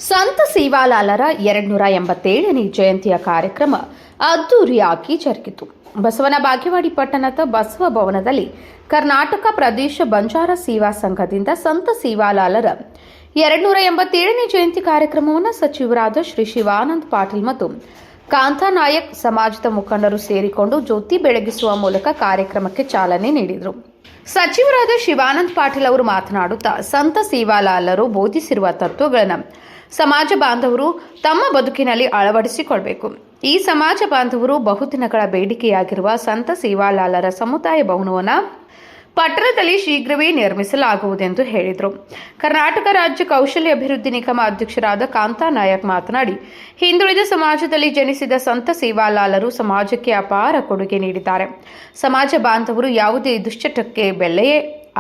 ಸಂತ ಸೇವಾಲಾಲರ 287ನೇ ಜಯಂತಿಯ ಕಾರ್ಯಕ್ರಮ ಅದ್ದೂರಿಯಾಗಿ ಜರುಗಿತು. ಬಸವನ ಬಾಗೇವಾಡಿ ಪಟ್ಟಣದ ಬಸವ ಭವನದಲ್ಲಿ ಕರ್ನಾಟಕ ಪ್ರದೇಶ ಬಂಜಾರ ಸೇವಾ ಸಂಘದಿಂದ ಸಂತ ಸೇವಾಲಾಲರ 287ನೇ ಜಯಂತಿ ಕಾರ್ಯಕ್ರಮವನ್ನು ಸಚಿವರಾದ ಶ್ರೀ ಶಿವಾನಂದ ಪಾಟೀಲ್ ಮತ್ತು ಕಾಂತಾ ನಾಯಕ್ ಸಮಾಜದ ಮುಖಂಡರು ಸೇರಿಕೊಂಡು ಜ್ಯೋತಿ ಬೆಳಗಿಸುವ ಮೂಲಕ ಕಾರ್ಯಕ್ರಮಕ್ಕೆ ಚಾಲನೆ ನೀಡಿದರು. ಸಚಿವರಾದ ಶಿವಾನಂದ ಪಾಟೀಲ್ ಅವರು ಮಾತನಾಡುತ್ತಾ, ಸಂತ ಸೇವಾಲಾಲರು ಬೋಧಿಸಿರುವ ತತ್ವಗಳನ್ನು ಸಮಾಜ ಬಾಂಧವರು ತಮ್ಮ ಬದುಕಿನಲ್ಲಿ ಅಳವಡಿಸಿಕೊಳ್ಳಬೇಕು. ಈ ಸಮಾಜ ಬಾಂಧವರು ಬಹುದಿನಗಳ ಬೇಡಿಕೆಯಾಗಿರುವ ಸಂತ ಸೇವಾಲಾಲರ ಸಮುದಾಯ ಭವನವನ್ನು ಪಟ್ಟಣದಲ್ಲಿ ಶೀಘ್ರವೇ ನಿರ್ಮಿಸಲಾಗುವುದೆಂದು ಹೇಳಿದರು. ಕರ್ನಾಟಕ ರಾಜ್ಯ ಕೌಶಲ್ಯ ಅಭಿವೃದ್ಧಿ ನಿಗಮ ಅಧ್ಯಕ್ಷರಾದ ಕಾಂತಾ ನಾಯಕ್ ಮಾತನಾಡಿ, ಹಿಂದುಳಿದ ಸಮಾಜದಲ್ಲಿ ಜನಿಸಿದ ಸಂತ ಸೇವಾಲಾಲರು ಸಮಾಜಕ್ಕೆ ಅಪಾರ ಕೊಡುಗೆ ನೀಡಿದ್ದಾರೆ. ಸಮಾಜ ಬಾಂಧವರು ಯಾವುದೇ ದುಶ್ಚಟಕ್ಕೆ ಬೆಲೆಯೇ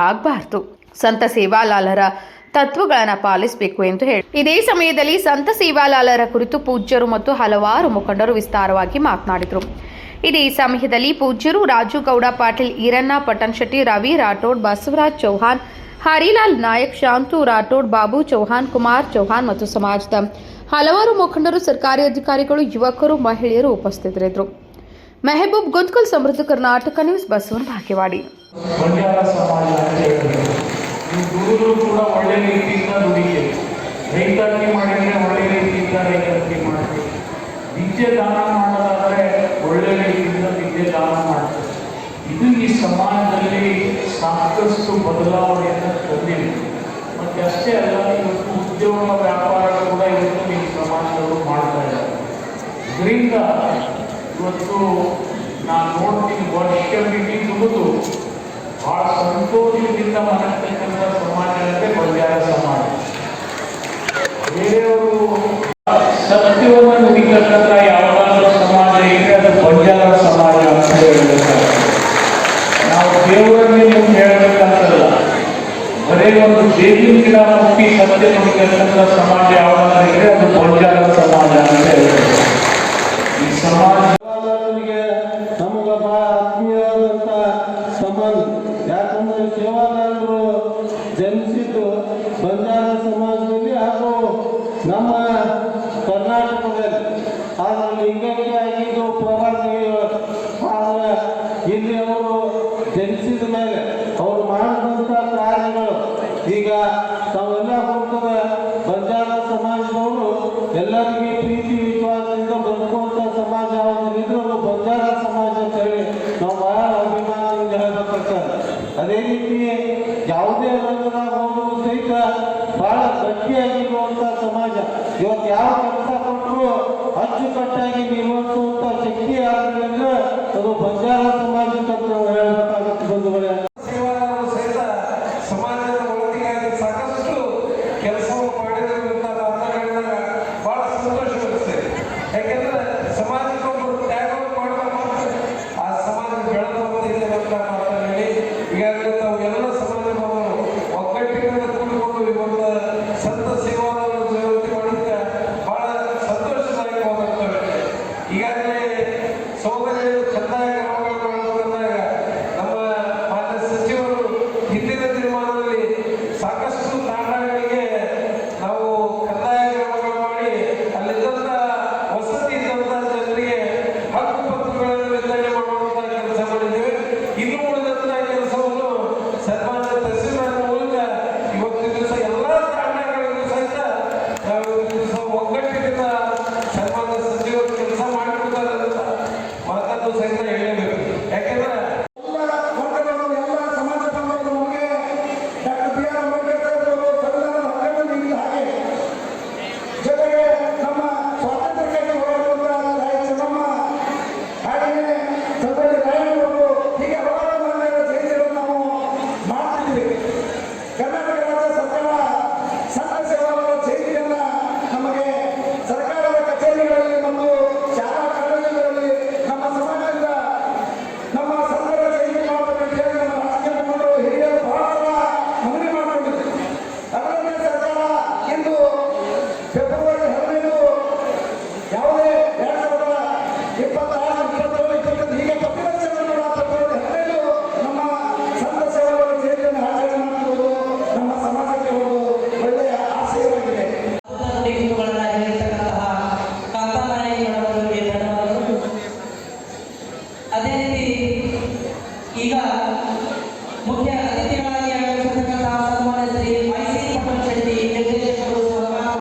ಆಗಬಾರದು. ಸಂತ ಸೇವಾಲಾಲರ ತತ್ವಗಳನ್ನು ಪಾಲಿಸಬೇಕು ಎಂದು ಹೇಳಿ ಇದೇ ಸಮಯದಲ್ಲಿ ಸಂತ ಸೇವಾಲಾಲರ ಕುರಿತು ಪೂಜ್ಯರು ಮತ್ತು ಹಲವಾರು ಮುಖಂಡರು ವಿಸ್ತಾರವಾಗಿ ಮಾತನಾಡಿದರು. ಇದೇ ಸಮಯದಲ್ಲಿ ಪೂಜ್ಯರು ರಾಜು ಗೌಡ ಪಾಟೀಲ್, ಈರಣ್ಣ ಪಟ್ಟಣಶೆಟ್ಟಿ, ರವಿ ರಾಠೋಡ್, ಬಸವರಾಜ್ ಚೌಹಾಣ್, ಹರಿಲಾಲ್ ನಾಯಕ್, ಶಾಂತು ರಾಠೋಡ್, ಬಾಬು ಚೌಹಾಣ್, ಕುಮಾರ್ ಚೌಹಾಣ್ ಮತ್ತು ಸಮಾಜದ ಹಲವಾರು ಮುಖಂಡರು, ಸರ್ಕಾರಿ ಅಧಿಕಾರಿಗಳು, ಯುವಕರು, ಮಹಿಳೆಯರು ಉಪಸ್ಥಿತರಿದ್ದರು. ಮೆಹಬೂಬ್ ಗುಂತ್ಕಲ್, ಸಮೃದ್ಧ ಕರ್ನಾಟಕ ನ್ಯೂಸ್, ಬಸವನ ಬಾಗೇವಾಡಿ. ಕೂಡ ಒಳ್ಳೆ ರೀತಿಯಿಂದ ದುಡಿಗೆ ರೈತಾಪಿ ಮಾಡಿದರೆ ಒಳ್ಳೆ ರೀತಿಯಿಂದ ರೈತಾಪಿ ಮಾಡ್ತೀವಿ. ವಿದ್ಯೆ ದಾನ ಮಾಡೋದಾದರೆ ಒಳ್ಳೆ ರೀತಿಯಿಂದ ವಿದ್ಯೆ ದಾನ ಮಾಡ್ತಾರೆ. ಇದು ಈ ಸಮಾಜದಲ್ಲಿ ಸಾಕಷ್ಟು ಬದಲಾವಣೆಯನ್ನು ತಂದಿದೆ. ಮತ್ತು ಅಷ್ಟೇ ಅಲ್ಲ, ಇವತ್ತು ಉದ್ಯೋಗ ವ್ಯಾಪಾರ ಕೂಡ ಇವತ್ತು ಈ ಸಮಾಜದವರು ಮಾಡ್ತಾ ಇದ್ದಾರೆ. ಇದರಿಂದ ಇವತ್ತು ನಾನು ನೋಡ್ತೀನಿ, ವರ್ಷವಿಡೀ ದುಡಿದು ಬಹಳ ಸಂತೋಷದಿಂದ ಮನಸ್ತಕ್ಕಂಥ ಸಮಾಜ ಅಂದರೆ ಬಂಜಾರ ಸಮಾಜ. ಬೇರೆಯವರು ಸತ್ಯವನ್ನು ನುಡಿತಕ್ಕಂಥ ಯಾವುದಾದ್ರೂ ಸಮಾಜ ಇದ್ರೆ ಅದು ಬಂಜಾರ ಸಮಾಜ ಅಂತ ಹೇಳಬೇಕಾದ್ರೆ, ನಾವು ದೇವರನ್ನೇ ನಿಮ್ಗೆ ಹೇಳಬೇಕಂತಲ್ಲ, ಬರೇ ಒಂದು ಬೇವಿನ ಗಿಡ ಮುಟ್ಟಿ ಸತ್ಯ ನುಡಿತಕ್ಕಂಥ ಸಮಾಜ ಯಾವುದಾದ್ರೂ ಇದ್ರೆ ಅದು ಬಂಜಾರ ಸಮಾಜ ಅಂತ ಹೇಳಬೇಕು. ಈ ಸಮಾಜ ಯಾಕಂದ್ರೆ ಸೇವಾಲಾಲರು ಜನಿಸಿದ್ದು ಬಂಜಾರ ಸಮಾಜದಲ್ಲಿ ಹಾಗೂ ನಮ್ಮ ಕರ್ನಾಟಕದಲ್ಲಿ. ಆದರೆ ಲಿಂಗೈಕ್ಯ ಆಗಿದ್ದು ಪ್ರವಾಸಿಗಳು. ಆದರೆ ಇಲ್ಲಿ ಅವರು ಜನಿಸಿದ ಮೇಲೆ ಅವರು ಮಾಡಿದಂಥ ಕಾರ್ಯಗಳು ಈಗ ತಾವೆಲ್ಲ ಹೋಗ್ತದೆ. ಬಂಜಾರ ಸಮಾಜದವರು ಎಲ್ಲರಿಗೆ ಪ್ರೀತಿ ವಿಶ್ವಾಸದಿಂದ ಬದುಕುವಂಥ ಸಮಾಜ ಯಾವುದಿದ್ರು ಬಂಜಾರ ಸಮಾಜ ಅಂತ ಹೇಳಿ ನಾವು ಬಹಳ ಅಭಿಮಾನದಿಂದ ಹೇಳಬೇಕಾಗ್ತದೆ. ಅದೇ ರೀತಿ ಯಾವುದೇ ರಂಗದಾಗ ಹೋದರೂ ಸಹಿತ ಬಹಳ ಗಟ್ಟಿಯಾಗಿರುವಂಥ ಸಮಾಜ. ಇವತ್ತು ಯಾವ ಕೆಲಸ ಕೊಟ್ಟರು ಅಚ್ಚುಕಟ್ಟಾಗಿ ನಿರ್ವಹಿಸುವಂಥ ಶಕ್ತಿ ಆಗಿದೆ ಅಂದರೆ ಅದು ಬಂಜಾರ ಸಮಾಜಕ್ಕೆ ಅಂತ ನಾವು ಹೇಳಬೇಕಾಗುತ್ತೆ. ಬಂಧುಗಳೇ, ಸೇವಾಲಾಲರು ಸಹಿತ ಸಮಾಜದ ಒಳಿತಿಗಾಗಿ ಸಾಕಷ್ಟು ಕೆಲಸವನ್ನು ಮಾಡಿರುವಂಥ ಮಾತುಗಳಿಂದ ಬಹಳ ಸಂತೋಷವಿರುತ್ತೆ. ಯಾಕೆಂದರೆ ಸಮಾಜಕ್ಕೆ ಒಬ್ಬರು ತ್ಯಾಗವನ್ನು ಮಾಡಬೇಕು, ಆ ಸಮಾಜ ಬೆಳೆದು ಬಂದಿದೆ ಅಂತ ಮಾತನಾಡಿ ಈಗಾಗಲೇ ನಾವು ಎಲ್ಲ ಸಮಾಜದವರು ಒಗ್ಗಟ್ಟಿನಿಂದ ಕೂಡಿಕೊಂಡು ಇವತ್ತು ಸಂತ ಸೇವಾಲಾಲರ ಜಯಂತಿ ಮಾಡಿದ್ರೆ ಬಹಳ ಸಂತೋಷದಾಯಕವಾಗುತ್ತವೆ. ಈಗಾಗಲೇ ಸೌಕರ್ಯಗಳು ಕಂದಾಯ ಕ್ರಮಗಳು ಬಂದಾಗ ನಮ್ಮ ಮಾನ್ಯ ಸಚಿವರು ಹಿಂದಿನ ತೀರ್ಮಾನದಲ್ಲಿ ಸಾಕಷ್ಟು ತಾಂಡಗಳಿಗೆ ನಾವು ಕಂದಾಯ ಕ್ರಮಗಳು ಮಾಡಿ ಅಲ್ಲಿದ್ದಂಥ ವಸತಿ ಇದ್ದಂಥ ಜನರಿಗೆ ಹಕ್ಕು ಪತ್ರಗಳನ್ನು ವಿತರಣೆ ಮಾಡುವಂಥ ಕೆಲಸ ಮಾಡಿದ್ದೇವೆ. ಇನ್ನು ಉಳಿದಂಥ ಕೆಲಸವನ್ನು ಸನ್ಮಾನ್ಯ ತಹಸೀಲ್ದಾರ್ ಮೂಲಕ ಇವತ್ತಿನ ದಿವಸ ಎಲ್ಲ ತಾಂಡಗಳಿಗೂ ಸಹಿತ ನಾವು ಇವತ್ತಿನ ದಿವಸ ಒಗ್ಗಟ್ಟಿನಿಂದ ಸನ್ಮಾನ್ಯ ಸಚಿವರು ಕೆಲಸ ಮಾಡಿಕೊಡ್ತಾರೆ ಅಂತ ಮಾತನ್ನು ಸಹಿತ ಹೇಳಬೇಕು. ಯಾಕೆಂದ್ರೆ ಫೆಬ್ರವರಿ